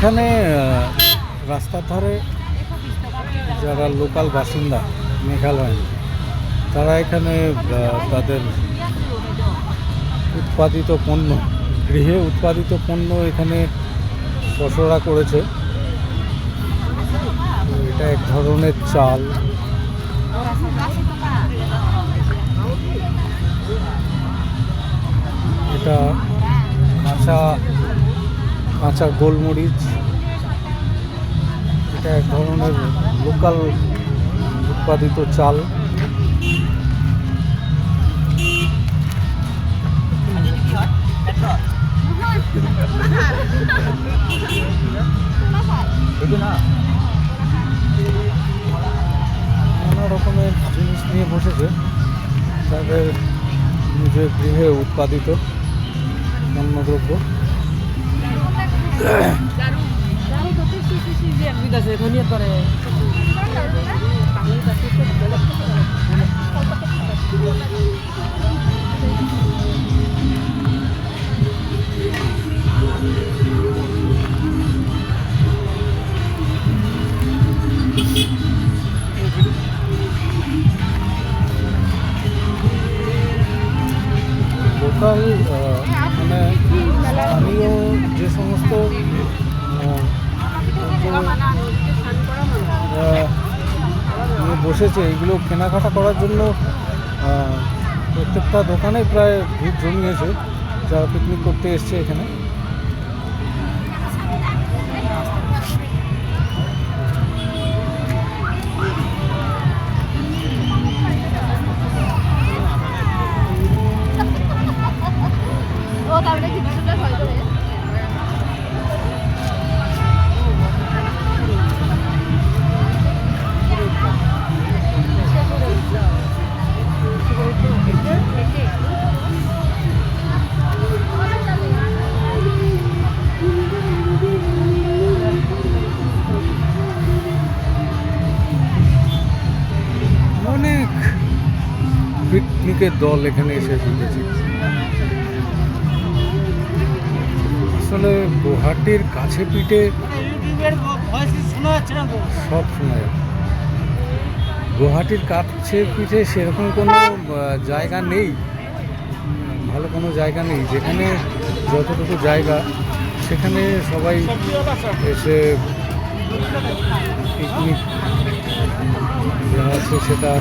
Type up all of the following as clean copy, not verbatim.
এখানে রাস্তার ধারে যারা লোকাল বাসিন্দা মেঘালয়, তারা এখানে তাদের উৎপাদিত পণ্য, গৃহে উৎপাদিত পণ্য এখানে পসরা করেছে। এটা এক ধরনের চাল। এটা কাঁচা গোলমরিচ। এটা এক ধরনের লোকাল উৎপাদিত চাল। নানা রকমের জিনিস নিয়ে বসেছে, তাদের নিজের গৃহে উৎপাদিত পণ্যদ্রব্য। লোকাল মানে স্থানীয় যে সমস্ত বসেছে, এগুলো কেনাকাটা করার জন্য প্রত্যেকটা দোকানে প্রায় ভিড় জমিয়েছে যারা পিকনিক করতে এসছে এখানে। অনেক পিকনিকের দল এখানে এসে জুটেছে। আসলে গুয়াহাটির কাছে পিঠে সব শোনা যায়। গুয়াহাটির কাছে পিঠে সেরকম কোনো জায়গা নেই, ভালো কোনো জায়গা নেই যেখানে যতটুকু জায়গা সেখানে সবাই এসে পিকনিক যা আছে সেটা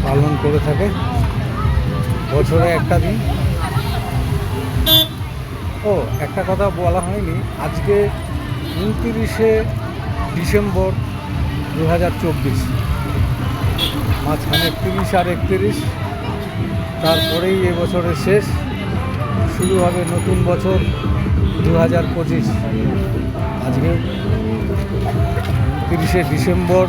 পালন করে থাকে বছরে একটা দিন। একটা কথা বলা হয়নি, আজকে 29শে ডিসেম্বর 2024, মাঝখানে 30 আর 31, তারপরেই এবছরের শেষ, শুরু হবে নতুন বছর 2025। আজকে 30শে ডিসেম্বর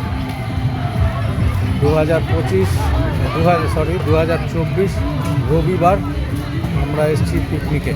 2024 রবিবার আমরা এসেছি পিকনিকে।